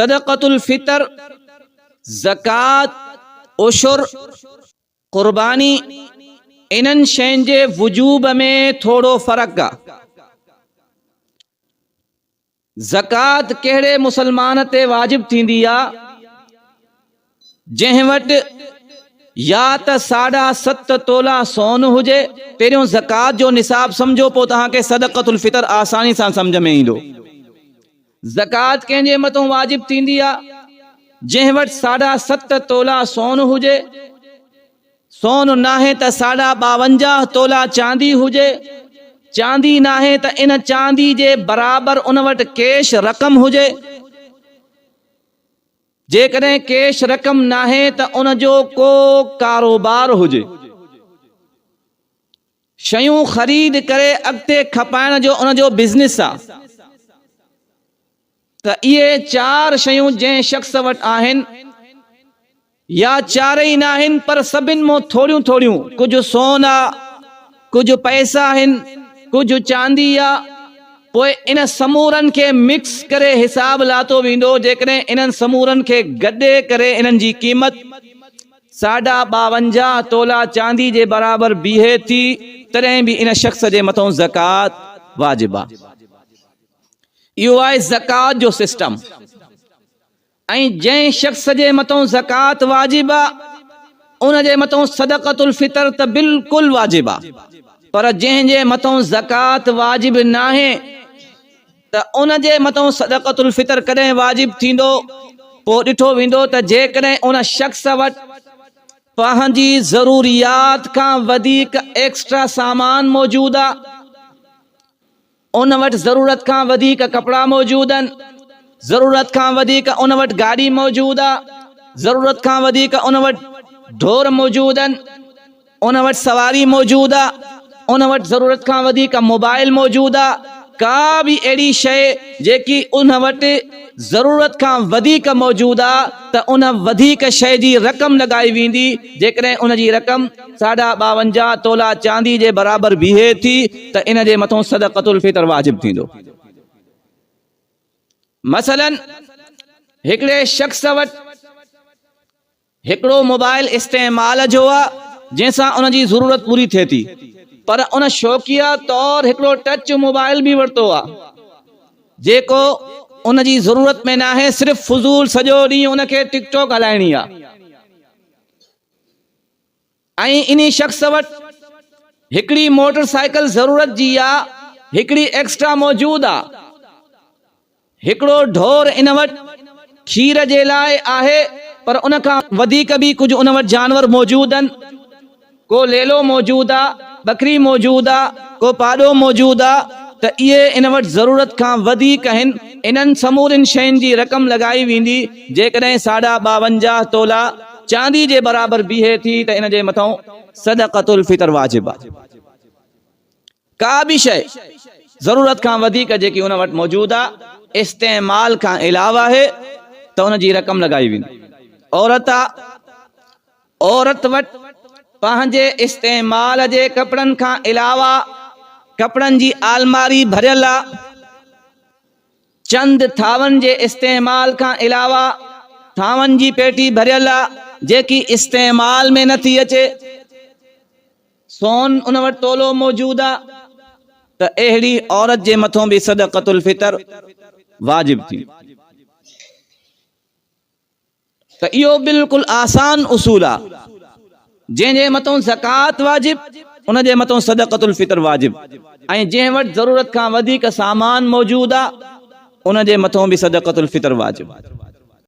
सदक़तुल फ़ितर, ज़कात, उशुर, क़ुर्बानी, इन्हनि शयुनि जे वजूब में थोड़ो फ़र्क़ु आहे। ज़कात कहिड़े मुसलमान ते वाजिब थींदी आहे जंहिं वटि या त 7.5 तोला सोन हुजे। पहिरियों ज़कात जो निसाब समझो, पोइ तव्हांखे सदक़तुल फ़ितर आसानी सां समझ में ईंदो। ज़कात कंहिंजे मथां वाजिब थींदी आहे जंहिं वटि 7.5 तोला सोन हुजे। सोन नाहे त 52 तोला चांदी हुजे। चांदी नाहे त इन चांदी जे बराबर उन वटि कैश रक़म हुजे। जेकॾहिं कैश रक़म नाहे त उन जो को कारोबार हुजे, शयूं ख़रीद करे अॻिते खपाइण जो उन जो बिज़नेस आहे। त इहे 4 शयूं जंहिं शख़्स वटि आहिनि, या चारई न आहिनि पर सभिनि मां थोड़ियूं थोड़ियूं, कुझु सोन आहे, कुझु पैसा आहिनि, कुझु चांदी आहे, पोइ इन समूरनि खे मिक्स करे हिसाब लातो वेंदो। जेकॾहिं इन्हनि समूरनि खे गॾे करे इन्हनि जी क़ीमत 52 तोला चांदी जे बराबर बीहे थी, तॾहिं बि इन शख़्स जे मथां ज़कात वाजिब आहे। इहो आहे ज़कात जो सिस्टम। ऐं जंहिं शख़्स जे मथां ज़कात वाजिब आहे उन जे मथां सदक़तुल फ़ितर त बिल्कुलु वाजिब आहे। पर जंहिंजे मथां ज़कात वाजिब नाहे त उन जे मथां सदक़तुल फ़ितर कॾहिं वाजिब थींदो? पोइ ॾिठो वेंदो त जेकॾहिं उन शख़्स वटि पंहिंजी ज़रूरियात खां वधीक एक्स्ट्रा सामान मौजूदु आहे, उन वटि ज़रूरत खां वधीक कपिड़ा मौजूदु आहिनि, ज़रूरत खां वधीक उन वटि गाॾी मौजूदु आहे, ज़रूरत खां वधीक उन वटि ढोर मौजूदु आहिनि, उन वटि सवारी मौजूदु आहे, उन वटि ज़रूरत खां वधीक मोबाइल मौजूदु आहे। का बि अहिड़ी शइ जेकी उन वटि ज़रूरत खां वधीक मौजूदु आहे त उन वधीक शइ जी रक़म लॻाई वेंदी। जेकॾहिं उन जी रक़म 52 तोला चांदी जे बराबर बीहे थी त इन जे मथां सदक़तुल फ़ितर वाजिब थींदो। मसलन हिकिड़े शख़्स वटि हिकिड़ो मोबाइल इस्तेमाल जो आहे जंहिंसां उन जी ज़रूरत पूरी थिए थी, पर उन शौक़िया तौर हिकिड़ो टच मोबाइल बि वरितो आहे जेको उन जी ज़रूरत में नाहे, सिर्फ़ फुज़ूल सॼो ॾींहुं उनखे टिकटॉक हलाइणी आहे। ऐं इन शख़्स वटि हिकिड़ी मोटरसाइकिल ज़रूरत जी आहे, हिकिड़ी एक्स्ट्रा मौजूदु आहे। हिकिड़ो ढोर इन वटि खीर जे लाइ आहे, पर उन खां वधीक बि कुझु उन वटि जानवर मौजूदु आहिनि। को लेलो मौजूदु आहे, बकरी मौजूदु आहे, को पाॾो मौजूदु आहे। त इहे इन वटि ज़रूरत खां वधीक आहिनि। इन्हनि समूरनि शयुनि जी रक़म लॻाई वेंदी। जेकॾहिं 52 तोला चांदी जे बराबर बीहे थी त इन जे मथां सदक़तुल फ़ितर वाजिब आहे। का बि शइ ज़रूरत खां वधीक जेकी उन वटि मौजूदु आहे, इस्तेमाल खां अलावा आहे त उन जी रक़म लॻाई वेंदी। औरत आहे, औरत वटि पंहिंजे इस्तेमाल जे कपिड़नि खां अलावा कपिड़नि जी आलमारी भरियल आहे। चंद थावनि जे इस्तेमाल खां अलावा थावनि जी पेटी भरियल आहे जेकी इस्तेमाल में नथी अचे। सोन उन वटि तोलो मौजूदु आहे त अहिड़ी औरत जे मथां बि सदक़तुल फ़ितर वाजिब थी। त इहो बिल्कुलु आसान उसूल आहे। जंहिंजे मथां ज़कात वाजिब उन जे मथां सदक़तुल फ़ितर वाजिब। ऐं जंहिं वटि ज़रूरत खां वधीक सामान मौजूदु आहे उन जे मथां बि सदक़तुल फ़ितर वाजिब।